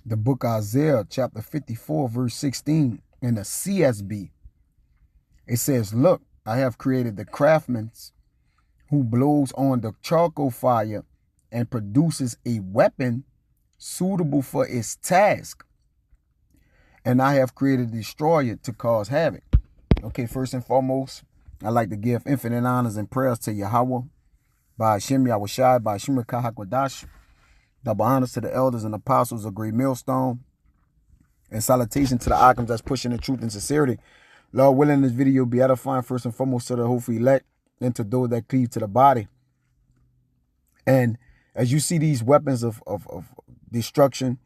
The book Isaiah, chapter 54, verse 16, in the CSB. It says, look, I have created the craftsman who blows on the charcoal fire and produces a weapon suitable for its task. And I have created a destroyer to cause havoc. Okay, first and foremost, I'd like to give infinite honors and prayers to Yahweh, by Hashem Yahushai, by Hashem Hakwadash. Double honors to the elders and apostles of Great Millstone. And salutation to the icons that's pushing the truth and sincerity. Lord willing, this video be edifying first and foremost to the hopefully elect and to those that cleave to the body. And as you see these weapons of destruction,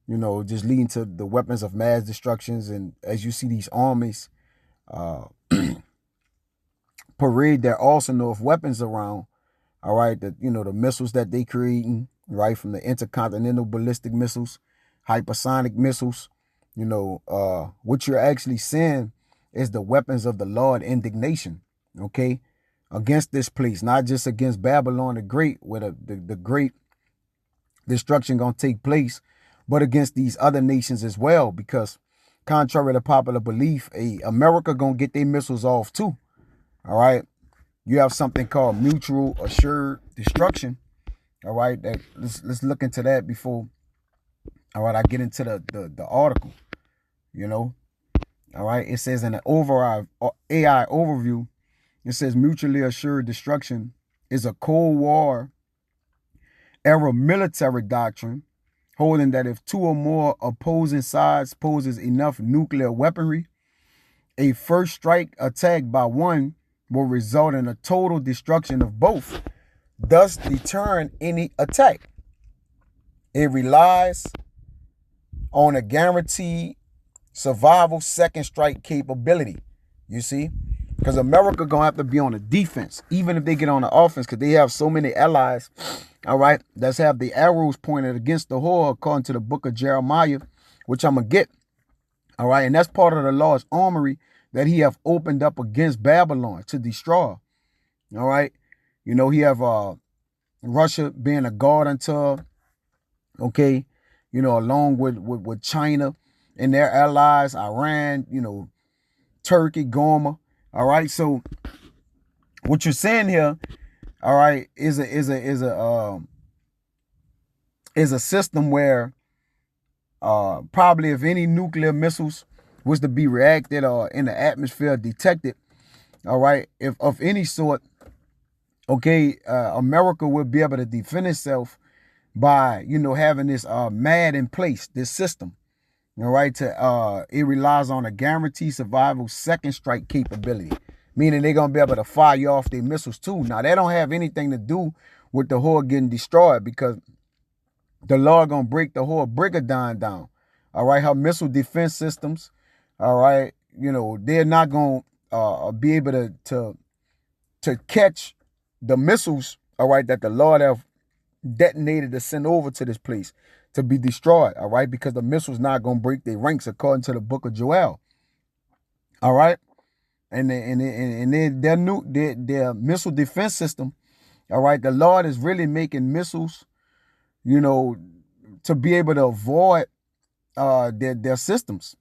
you know, just leading to the weapons of mass destructions, and as you see these armies parade their arsenal of weapons around, all right, the missiles that they creating, right, from the intercontinental ballistic missiles, hypersonic missiles, what you're actually seeing is the weapons of the Lord indignation, okay, against this place, not just against Babylon the Great, where the great destruction gonna take place, but against these other nations as well, because contrary to popular belief, America gonna get their missiles off too. All right. You have something called mutual assured destruction. All right. Let's look into that before. All right. I get into the article. All right. It says in the overall AI overview, it says mutually assured destruction is a Cold War era military doctrine holding that if two or more opposing sides poses enough nuclear weaponry, a first strike attack by one will result in a total destruction of both, thus deterring any attack. It relies on a guaranteed survival second strike capability. You see? Because America gonna have to be on the defense, even if they get on the offense, because they have so many allies, all right, that's have the arrows pointed against the whore, according to the book of Jeremiah, which I'm gonna get. All right, and that's part of the Lord's armory that he have opened up against Babylon to destroy. All right. He have Russia being a guard unto, okay, along with China and their allies, Iran, Turkey, Goma. All right. So what you're saying here, all right, is a system where probably if any nuclear missiles was to be reacted or in the atmosphere detected, all right, if of any sort, okay, America will be able to defend itself by, having this MAD in place, this system, all right, it relies on a guaranteed survival second strike capability, meaning they're going to be able to fire off their missiles too. Now, they don't have anything to do with the whore getting destroyed, because the Lord going to break the whore Brigadine down, all right, her missile defense systems. All right, they're not going to be able to catch the missiles, all right, that the Lord have detonated to send over to this place to be destroyed, all right, because the missiles not going to break their ranks, according to the book of Joel. All right, and their missile defense system, all right, the Lord is really making missiles, to be able to avoid their systems.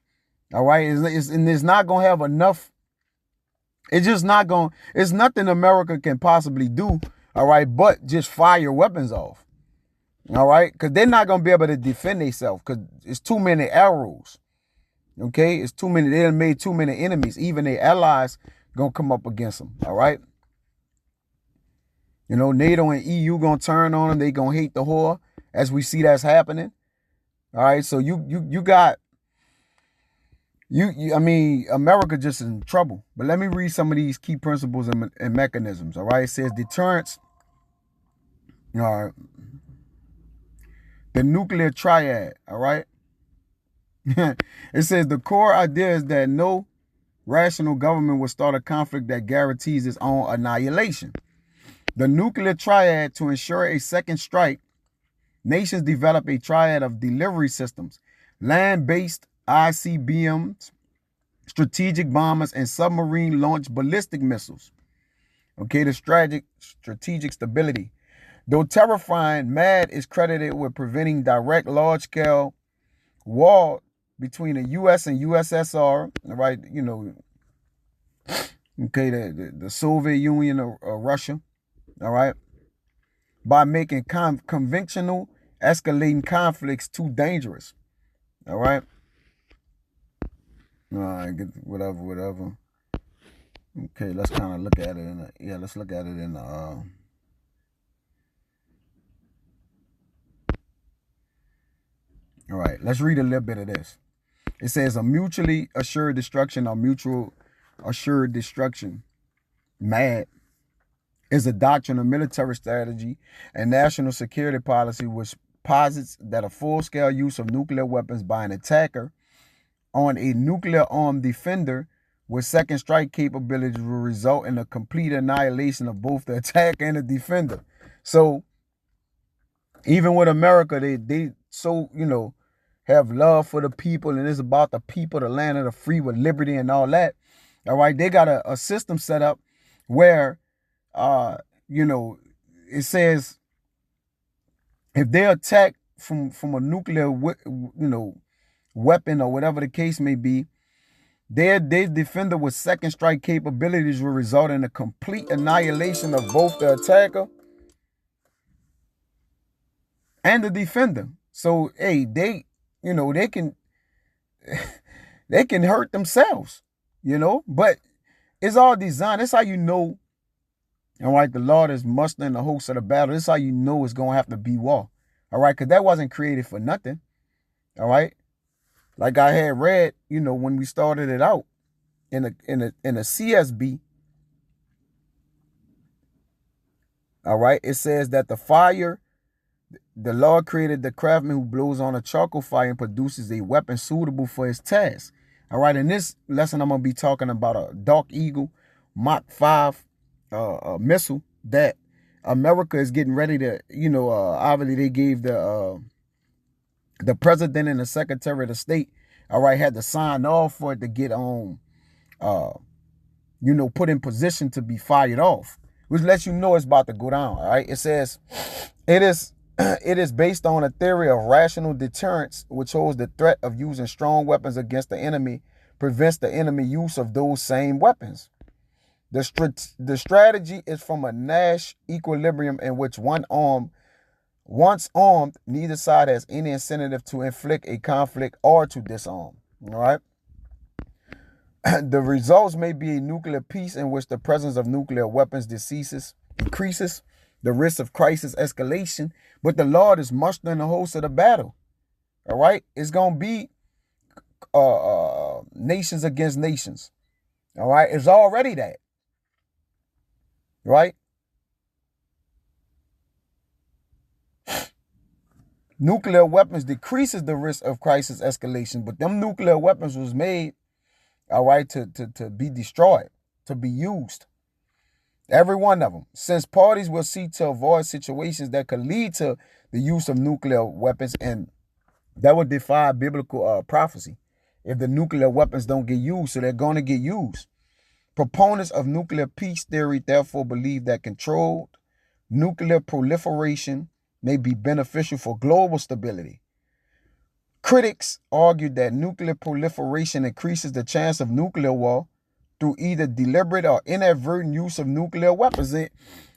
All right. And it's not going to have enough. It's just not going, it's nothing America can possibly do. All right. But just fire weapons off. All right. Because they're not going to be able to defend themselves, because it's too many arrows. Okay. It's too many. They done made too many enemies. Even their allies going to come up against them. All right. NATO and EU going to turn on them. They going to hate the whore, as we see that's happening. All right. So you got, I mean, America just in trouble. But let me read some of these key principles and mechanisms. All right. It says deterrence. All right. The nuclear triad. All right. It says the core idea is that no rational government will start a conflict that guarantees its own annihilation. The nuclear triad, to ensure a second strike, nations develop a triad of delivery systems: land-based ICBMs, strategic bombers, and submarine-launched ballistic missiles. Okay, the strategic stability. Though terrifying, MAD is credited with preventing direct large-scale war between the U.S. and USSR, right? You know, okay, the Soviet Union or Russia, all right, by making conventional escalating conflicts too dangerous, all right. All right, whatever. Okay, let's kind of look at it let's look at it in all right, let's read a little bit of this. It says a mutually assured destruction or mutual assured destruction, MAD, is a doctrine of military strategy and national security policy which posits that a full-scale use of nuclear weapons by an attacker on a nuclear-armed defender with second strike capabilities will result in a complete annihilation of both the attacker and the defender. So even with America, they so, you know, have love for the people, and it's about the people, the land of the free with liberty and all that. All right, they got a system set up where, you know, it says if they attack from a nuclear, you know, weapon or whatever the case may be, their defender with second strike capabilities will result in a complete annihilation of both the attacker and the defender. So, hey, you know, they can they can hurt themselves, you know, but it's all designed. That's how you know, all right, the Lord is mustering the host of the battle. That's how you know it's going to have to be war, all right, because that wasn't created for nothing, all right. Like I had read, you know, when we started it out in a CSB, all right, it says that the Lord created the craftsman who blows on a charcoal fire and produces a weapon suitable for his task. All right, in this lesson, I'm going to be talking about a Dark Eagle Mach 5 missile that America is getting ready to, you know, obviously they gave the president and the secretary of the state, all right, had to sign off for it to get on, you know, put in position to be fired off, which lets you know it's about to go down, all right? It says it is based on a theory of rational deterrence, which holds the threat of using strong weapons against the enemy prevents the enemy use of those same weapons. The strategy is from a Nash equilibrium in which once armed, neither side has any incentive to inflict a conflict or to disarm. All right. The results may be a nuclear peace in which the presence of nuclear weapons increases the risk of crisis escalation, but the Lord is mustering the host of the battle. All right. It's going to be nations against nations. All right. It's already that. Right. Nuclear weapons decreases the risk of crisis escalation, but them nuclear weapons was made, all right, to be destroyed, to be used. Every one of them. Since parties will seek to avoid situations that could lead to the use of nuclear weapons, and that would defy biblical prophecy if the nuclear weapons don't get used, so they're going to get used. Proponents of nuclear peace theory therefore believe that controlled nuclear proliferation may be beneficial for global stability. Critics argued that nuclear proliferation increases the chance of nuclear war through either deliberate or inadvertent use of nuclear weapons.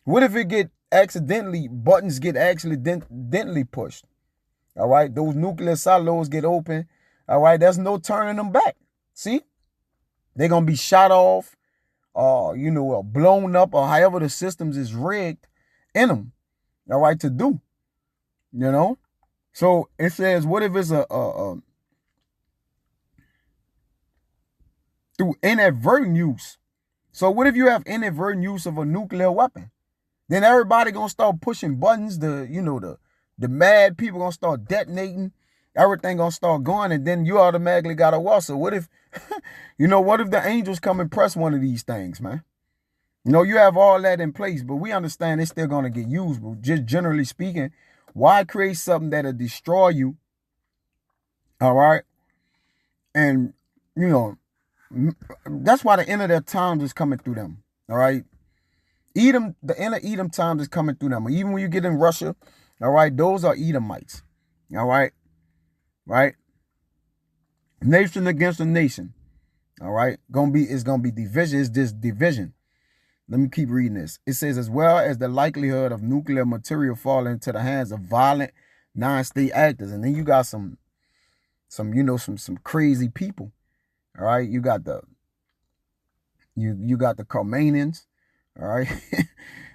What if buttons get accidentally pushed? All right, those nuclear silos get open. All right, there's no turning them back. See, they're going to be shot off or, you know, blown up or however the systems is rigged in them. All right, to do, you know. So it says, what if it's through inadvertent use? So what if you have inadvertent use of a nuclear weapon? Then everybody gonna start pushing buttons. The mad people gonna start detonating. Everything gonna start going, and then you automatically got a war. So what if, what if the angels come and press one of these things, man? You have all that in place, but we understand it's still gonna get used. But just generally speaking, why create something that'll destroy you? All right, and that's why the end of their times is coming through them. All right. The end of Edom times is coming through them. Even when you get in Russia, all right, those are Edomites. All right. Right. Nation against a nation. All right. It's gonna be division. It's just division. Let me keep reading this. It says, as well as the likelihood of nuclear material falling into the hands of violent non-state actors. And then you got some crazy people. All right. You got the Khomenians. All right.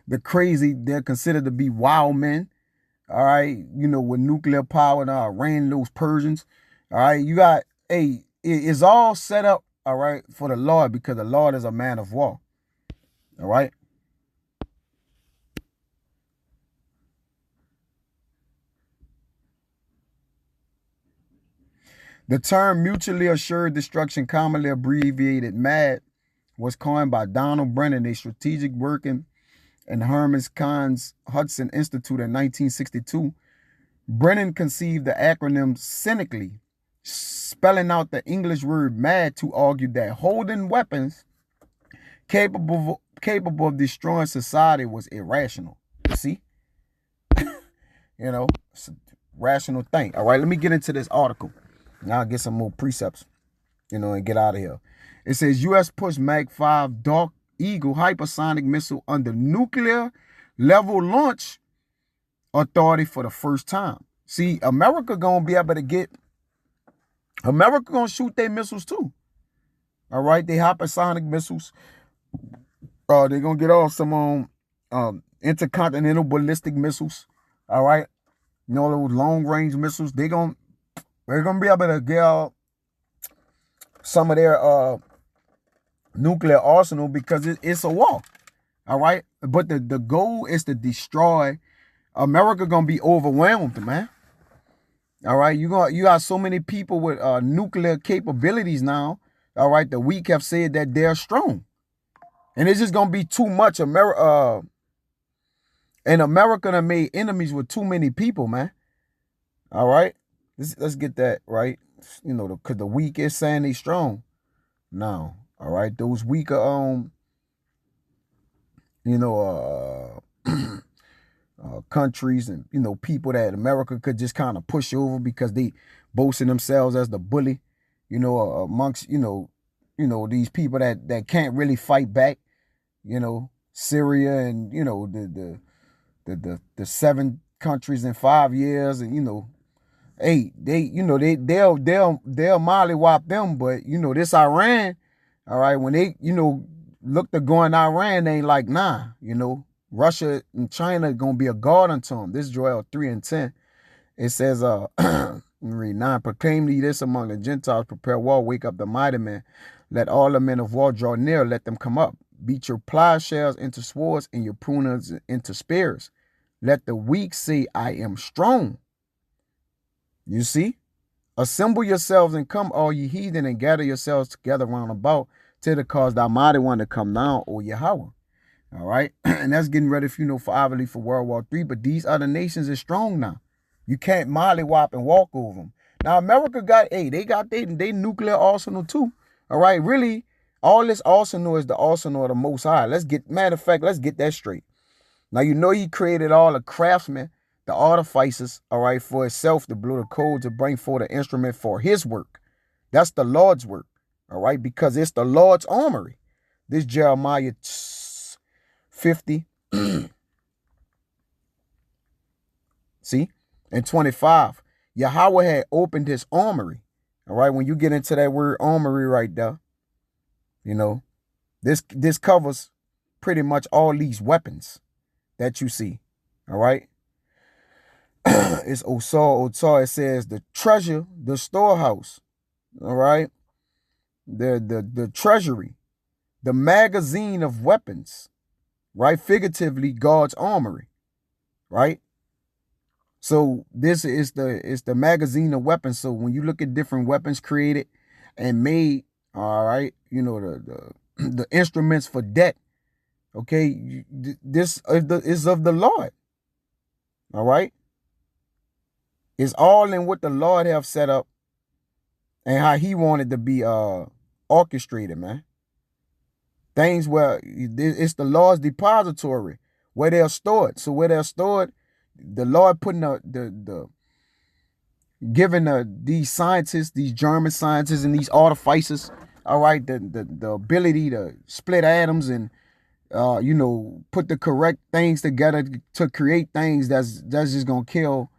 They're considered to be wild men. All right. With nuclear power and ran those Persians. All right. You got, it's all set up, all right, for the Lord, because the Lord is a man of war. All right. The term mutually assured destruction, commonly abbreviated MAD, was coined by Donald Brennan, a strategic working in Herman Cain's Hudson Institute in 1962. Brennan conceived the acronym cynically, spelling out the English word MAD to argue that holding weapons capable of destroying society was irrational. You see? It's a rational thing. All right, let me get into this article. Now I'll get some more precepts, and get out of here. It says, U.S. push Mach 5 Dark Eagle hypersonic missile under nuclear level launch authority for the first time. See, America going to shoot their missiles too. All right, they hypersonic missiles. They're going to get off some intercontinental ballistic missiles. All right. Those long range missiles, they're going to be able to get some of their nuclear arsenal, because it's a war. All right. But the goal is to destroy. America going to be overwhelmed, man. All right. You got so many people with nuclear capabilities now. All right. The weak have said that they're strong. And it's just going to be too much. And America done made enemies with too many people, man. All right. Let's get that right. Because the weak is saying they strong. Now, all right. Those weaker, countries and, people that America could just kind of push over because they boasting themselves as the bully, amongst, these people that can't really fight back. Syria and the 7 countries in 5 years, and they'll mollywop them, but this Iran, all right, when they look to go in Iran, they ain't like, nah, Russia and China gonna be a guard unto them. This is Joel 3:10. It says, read 9, proclaim thee this among the Gentiles, prepare war, wake up the mighty men, let all the men of war draw near, let them come up. Beat your plowshares into swords and your pruners into spears. Let the weak say, I am strong. You see? Assemble yourselves and come, all ye heathen, and gather yourselves together round about till the cause thy mighty one to come down, O Yahweh. All right? And that's getting ready for World War III. But these other nations is strong now. You can't mollywop and walk over them. Now, America they got their nuclear arsenal too. All right? Really, all this arsenal is the arsenal of the Most High. Matter of fact, let's get that straight. Now, he created all the craftsmen, the artificers, all right, for itself to blow the code to bring forth an instrument for his work. That's the Lord's work, all right, because it's the Lord's armory. This Jeremiah 50, see, and 25, Yahweh had opened his armory, all right. When you get into that word armory right there, this covers pretty much all these weapons that you see, all right. It's Osar. It says the treasure, the storehouse, all right, the treasury, the magazine of weapons, right? Figuratively, God's armory, right? So this is the magazine of weapons. So when you look at different weapons created and made, all right, the instruments for death, okay, this is of the Lord, all right. It's all in what the Lord have set up and how he wanted to be orchestrated, man. Things where it's the Lord's depository where they're stored. So where they're stored, the Lord putting the giving these scientists, these German scientists and these artificers, all right, the ability to split atoms and put the correct things together to create things that's just gonna kill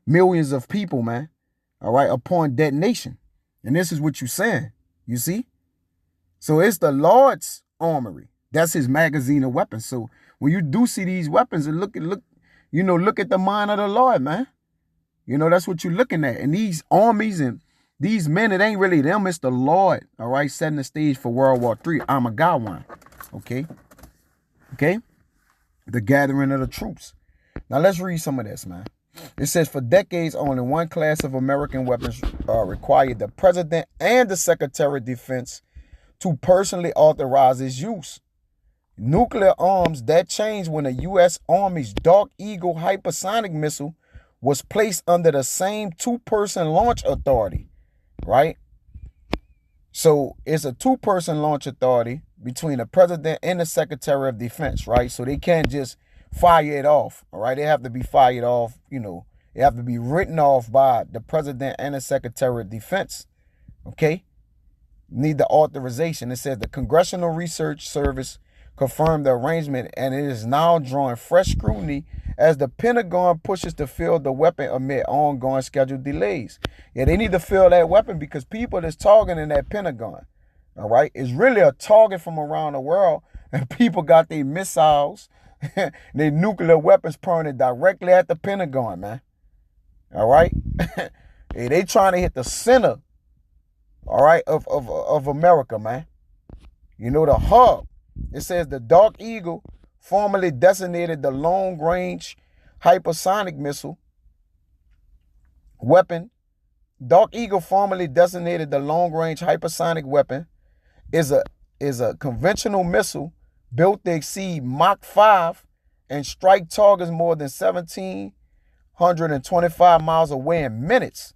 millions of people, man. All right, upon detonation. And this is what you're saying. You see? So it's the Lord's armory. That's his magazine of weapons. So when you do see these weapons and look at the mind of the Lord, man. That's what you're looking at. And these armies and these men, it ain't really them, it's the Lord, all right, setting the stage for World War III. Armageddon. Okay? Okay? The gathering of the troops. Now let's read some of this, man. It says, for decades, only one class of American weapons required the President and the Secretary of Defense to personally authorize its use. Nuclear arms, that changed when the U.S. Army's Dark Eagle hypersonic missile was placed under the same two-person launch authority, right? So it's a two-person launch authority between the President and the Secretary of Defense, right? So they can't just fire it off, all right? They have to be fired off, they have to be written off by the President and the Secretary of Defense, okay? Need the authorization. It says the Congressional Research Service confirmed the arrangement, and it is now drawing fresh scrutiny as the Pentagon pushes to fill the weapon amid ongoing scheduled delays. Yeah, they need to fill that weapon because people that's targeting that Pentagon, all right, is really a target from around the world, and people got their missiles, their nuclear weapons pointed directly at the Pentagon, man. All right? Hey, they trying to hit the center, all right, of America, man. The hub. It says the Dark Eagle, formerly designated the long-range hypersonic missile weapon. Dark Eagle, formerly designated the long-range hypersonic weapon, is a conventional missile built to exceed Mach 5 and strike targets more than 1,725 miles away in minutes.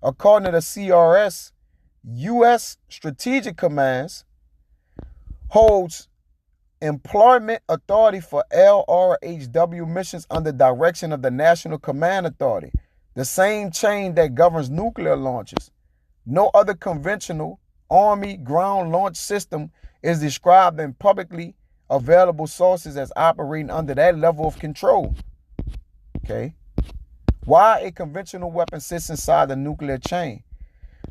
According to the CRS, U.S. Strategic Commands holds employment authority for LRHW missions under direction of the National Command Authority, the same chain that governs nuclear launches. No other conventional Army ground launch system is described in publicly available sources as operating under that level of control. Okay? Why a conventional weapon sits inside the nuclear chain?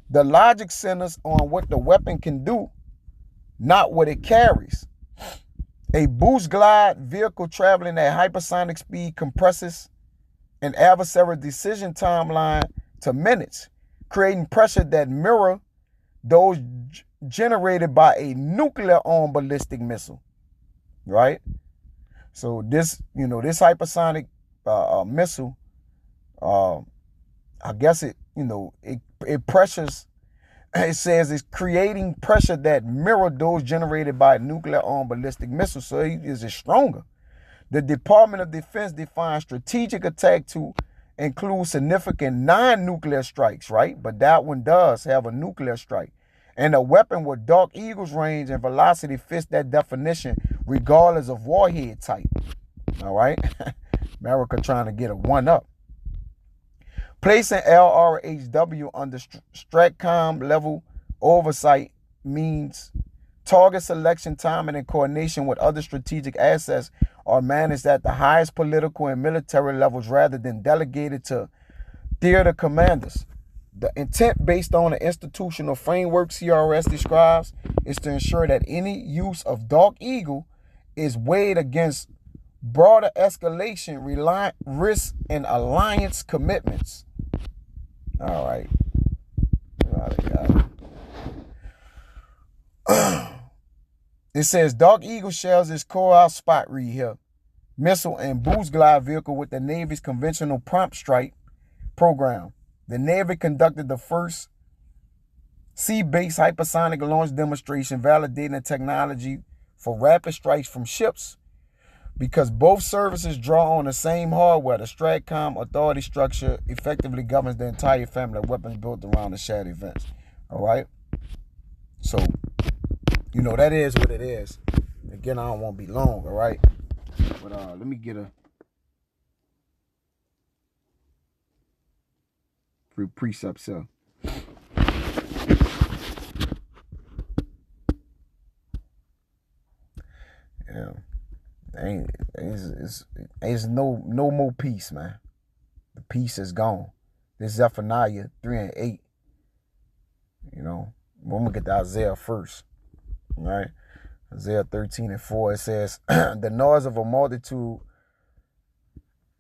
The logic centers on what the weapon can do, not what it carries. A boost glide vehicle traveling at hypersonic speed compresses an adversary decision timeline to minutes, creating pressure that mirror those generated by a nuclear-armed ballistic missile, right? So this hypersonic missile, I guess it pressures. It says it's creating pressure that mirror those generated by nuclear-armed ballistic missiles, so it is stronger. The Department of Defense defines strategic attack to include significant non-nuclear strikes, right? But that one does have a nuclear strike. And a weapon with Dark Eagle's range and velocity fits that definition regardless of warhead type. All right? America trying to get a one-up. Placing LRHW under STRATCOM level oversight means target selection, timing, and coordination with other strategic assets are managed at the highest political and military levels rather than delegated to theater commanders. The intent based on the institutional framework CRS describes is to ensure that any use of Dark Eagle is weighed against broader escalation, risk, and alliance commitments. All right. It says Dark Eagle shells its core out spot read here. Missile and boost glide vehicle with the Navy's conventional prompt strike program. The Navy conducted the first sea-based hypersonic launch demonstration validating the technology for rapid strikes from ships. Because both services draw on the same hardware, the STRATCOM authority structure effectively governs the entire family of weapons built around the shared events. All right? So, that is what it is. Again, I don't want to be long, all right? But let me get a... precepts here. Yeah. Ain't no more peace, man. The peace is gone. This Zephaniah 3 and 8. You know, we're gonna get to Isaiah first. All right. Isaiah 13 and 4, it says, the noise of a multitude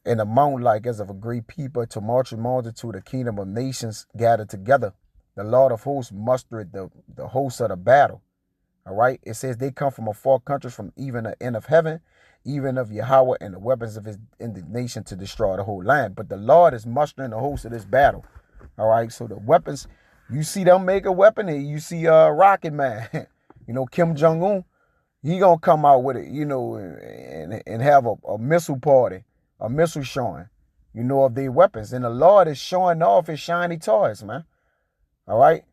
in a mountain like as of a great people, a tumultuous multitude, a kingdom of nations gathered together. The Lord of hosts mustered the hosts of the battle. All right. It says they come from a far countries, from even the end of heaven, even of Yahweh, and the weapons of his indignation to destroy the whole land. But the Lord is mustering the hosts of this battle. All right. So the weapons, you see them make a weapon, and you see Rocket Man, you know, Kim Jong-un, he gonna come out with it, you know, and have a missile party, a missile showing, you know, of their weapons. And the Lord is showing off his shiny toys, man. All right.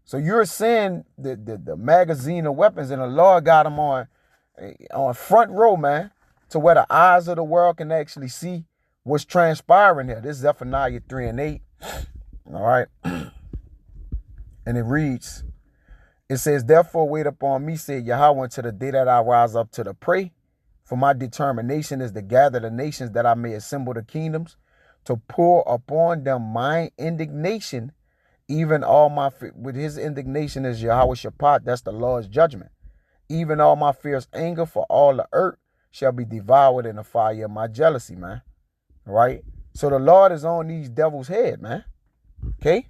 So you're seeing the magazine of weapons, and the Lord got them on front row, man, to where the eyes of the world can actually see what's transpiring here. This is Zephaniah 3 and 8. All right. And it reads, it says, therefore wait upon me, said Yahweh, until the day that I rise up to the prey. For my determination is to gather the nations, that I may assemble the kingdoms, to pour upon them my indignation, even all my, with his indignation is Yahweh Shaphat, that's the Lord's judgment. Even all my fierce anger for all the earth shall be devoured in the fire of my jealousy, man. All right. So the Lord is on these devils' head, man. Okay.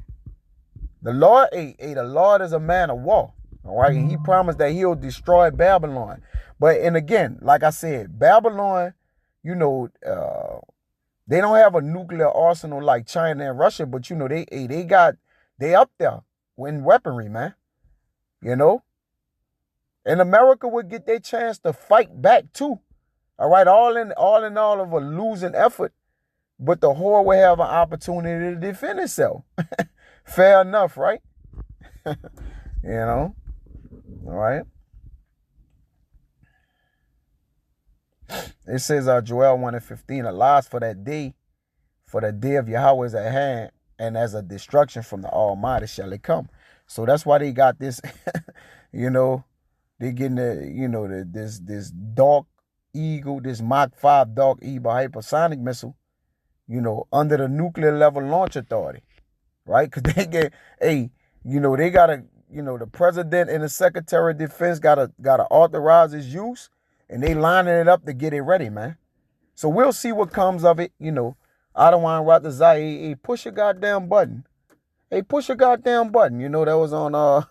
The Lord is a man of war. All right. And he promised that he'll destroy Babylon. But, and again, like I said, Babylon, you know, they don't have a nuclear arsenal like China and Russia, but, you know, they up there in weaponry, man. You know. And America would get their chance to fight back too. All right, all in all of a losing effort, but the whore will have an opportunity to defend itself. Fair enough, right? You know, all right. It says, Joel 1 and 15, alas, for the day of Yahweh is at hand, and as a destruction from the Almighty shall it come. So that's why they got this, you know, they getting this Dark Eagle, this Mach 5 Dark Eagle hypersonic missile, you know, under the nuclear level launch authority, right? Because they get, they gotta, the president and the secretary of defense gotta authorize its use, and they lining it up to get it ready, man. So we'll see what comes of it, you know. I don't want to write the Zai. Hey, push a goddamn button. Hey, push a goddamn button. You know, that was on I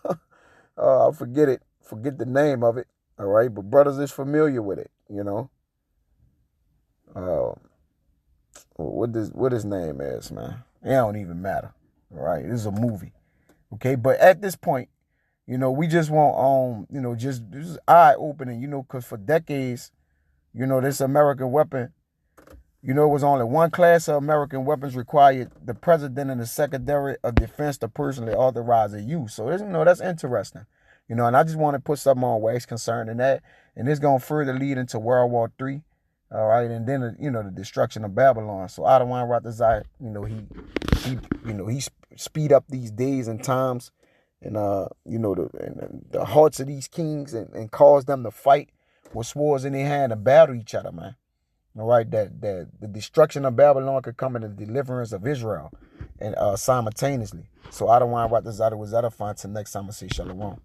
forget the name of it. All right, but brothers is familiar with it, you know. What his name is, man. It don't even matter. All right, this is a movie. Okay, but at this point, you know, we just want just eye opening, you know, because for decades, you know, this American weapon, you know, it was only one class of American weapons required the president and the secretary of defense to personally authorize their use. So, that's interesting. You know, and I just want to put something on wax concerning that. And it's going to further lead into World War III. All right. And then, the destruction of Babylon. So I don't want to write this out. He speed up these days and times and, the hearts of these kings and cause them to fight with swords in their hand to battle each other, man. All right. That the destruction of Babylon could come in the deliverance of Israel and simultaneously. So I don't want to write this out. It was edifying. Till next time I say shalom.